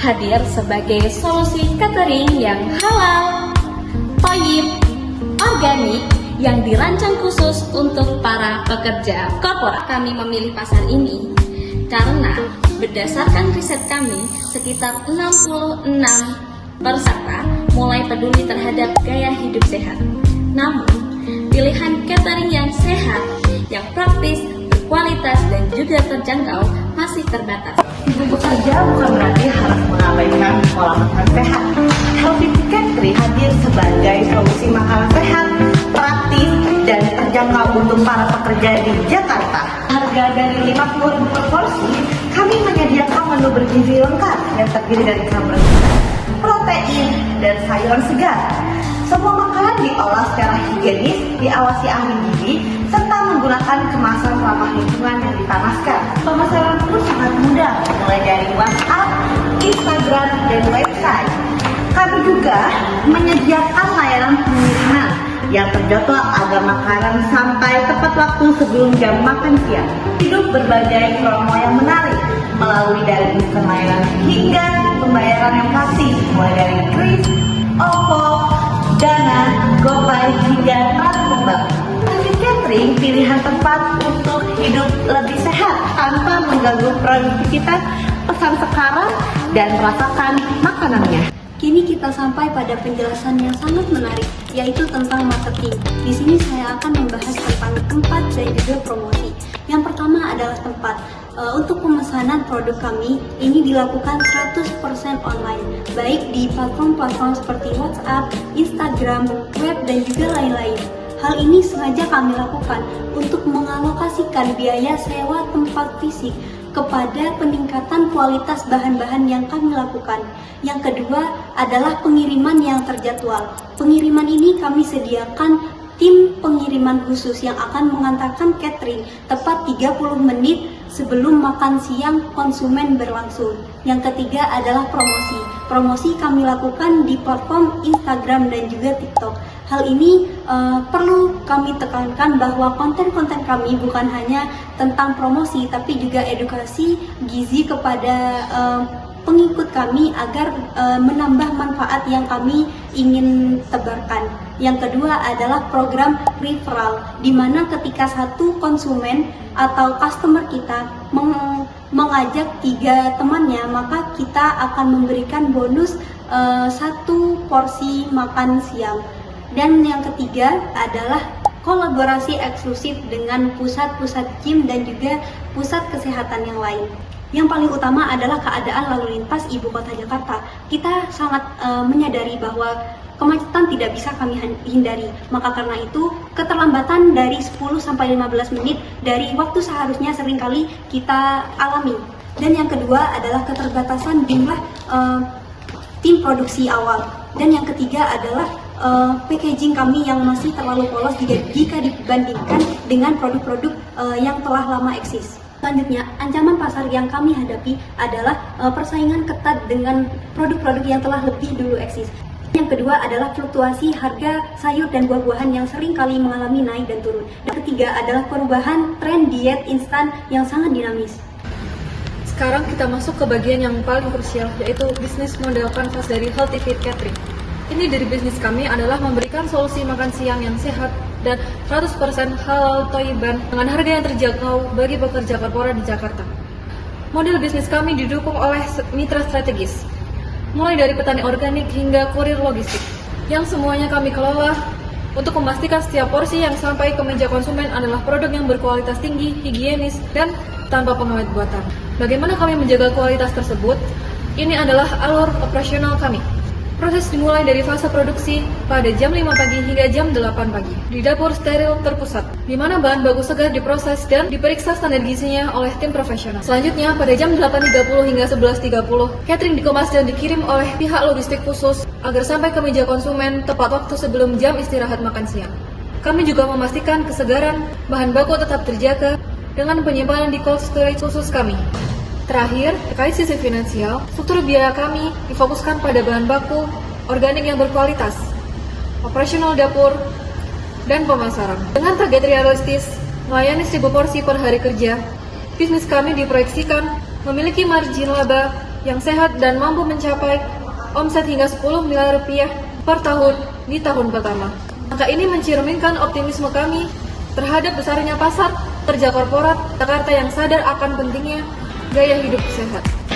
hadir sebagai solusi catering yang halal, toyib, organik, yang dirancang khusus untuk para pekerja korporat. Kami memilih pasar ini karena berdasarkan riset kami, sekitar 66 peserta mulai peduli terhadap gaya hidup sehat. Namun, pilihan catering yang sehat, yang praktis, berkualitas, dan juga terjangkau masih terbatas. Ibu bekerja bukan berarti harus mengabaikan pola makan sehat. Healthy Catering hadir sebagai solusi makanan sehat, praktis, dan terjangkau untuk para pekerja di Jakarta. Harga dari 50.000 per porsi, kami menyediakan menu bergizi lengkap yang terdiri dari karbohidrat, protein, dan sayuran segar. Semua makanan diolah secara higienis, diawasi ahli gizi, serta menggunakan kemasan ramah lingkungan yang dipanaskan. Pemesanan pun sangat mudah, mulai dari WhatsApp, Instagram, dan website. Kami juga menyediakan layanan pengiriman yang terjadwal agar makanan sampai tepat waktu sebelum jam makan siang. Hidup berbagai promo yang menarik, melalui dari diskon layanan hingga pembayaran yang pasti, mulai dari Kris, OVO, Dana, GoPay, hingga Transfer. Catering pilihan tempat untuk hidup lebih sehat tanpa mengganggu produktivitas. Pesan sekarang dan rasakan makanannya. Kini kita sampai pada penjelasan yang sangat menarik, yaitu tentang marketing. Di sini saya akan membahas tentang tempat dan juga promosi. Yang pertama adalah tempat. Untuk pemesanan produk kami, ini dilakukan 100% online, baik di platform-platform seperti WhatsApp, Instagram, web, dan juga lain-lain. Hal ini sengaja kami lakukan untuk mengalokasikan biaya sewa tempat fisik kepada peningkatan kualitas bahan-bahan yang kami lakukan. Yang kedua adalah pengiriman yang terjadwal. Pengiriman ini kami sediakan tim pengiriman khusus yang akan mengantarkan catering tepat 30 menit sebelum makan siang konsumen berlangsung. Yang ketiga adalah promosi. Promosi kami lakukan di platform Instagram dan juga TikTok. Hal ini perlu kami tekankan bahwa konten-konten kami bukan hanya tentang promosi, tapi juga edukasi gizi kepada pengikut kami agar menambah manfaat yang kami ingin tebarkan. Yang kedua adalah program referral, di mana ketika satu konsumen atau customer kita mengajak 3 temannya, maka kita akan memberikan bonus 1 porsi makan siang. Dan yang ketiga adalah kolaborasi eksklusif dengan pusat-pusat gym dan juga pusat kesehatan yang lain. Yang paling utama adalah keadaan lalu lintas ibu kota Jakarta. Kita sangat menyadari bahwa kemacetan tidak bisa kami hindari. Maka karena itu, keterlambatan dari 10-15 menit dari waktu seharusnya seringkali kita alami. Dan yang kedua adalah keterbatasan jumlah tim produksi awal. Dan yang ketiga adalah packaging kami yang masih terlalu polos jika dibandingkan dengan produk-produk yang telah lama eksis. Selanjutnya, ancaman pasar yang kami hadapi adalah persaingan ketat dengan produk-produk yang telah lebih dulu eksis. Yang kedua adalah fluktuasi harga sayur dan buah-buahan yang sering kali mengalami naik dan turun. Dan ketiga adalah perubahan tren diet instan yang sangat dinamis. Sekarang kita masuk ke bagian yang paling krusial, yaitu bisnis model kanvas dari Healthy Fit Catering. Ini dari bisnis kami adalah memberikan solusi makan siang yang sehat dan 100% halal toiban dengan harga yang terjangkau bagi pekerja korporat di Jakarta. Model bisnis kami didukung oleh mitra strategis, mulai dari petani organik hingga kurir logistik, yang semuanya kami kelola untuk memastikan setiap porsi yang sampai ke meja konsumen adalah produk yang berkualitas tinggi, higienis, dan tanpa pengawet buatan. Bagaimana kami menjaga kualitas tersebut? Ini adalah alur operasional kami. Proses dimulai dari fase produksi pada jam 5 pagi hingga jam 8 pagi di dapur steril terpusat, di mana bahan baku segar diproses dan diperiksa standar gizinya oleh tim profesional. Selanjutnya, pada jam 8.30 hingga 11.30, catering dikemas dan dikirim oleh pihak logistik khusus agar sampai ke meja konsumen tepat waktu sebelum jam istirahat makan siang. Kami juga memastikan kesegaran bahan baku tetap terjaga dengan penyimpanan di cold storage khusus kami. Terakhir, terkait sisi finansial, struktur biaya kami difokuskan pada bahan baku organik yang berkualitas, operasional dapur, dan pemasaran. Dengan target realistis, melayani 1000 porsi per hari kerja, bisnis kami diproyeksikan memiliki margin laba yang sehat dan mampu mencapai omset hingga 10 miliar rupiah per tahun di tahun pertama. Angka ini mencerminkan optimisme kami terhadap besarnya pasar kerja korporat Jakarta yang sadar akan pentingnya gaya hidup sehat.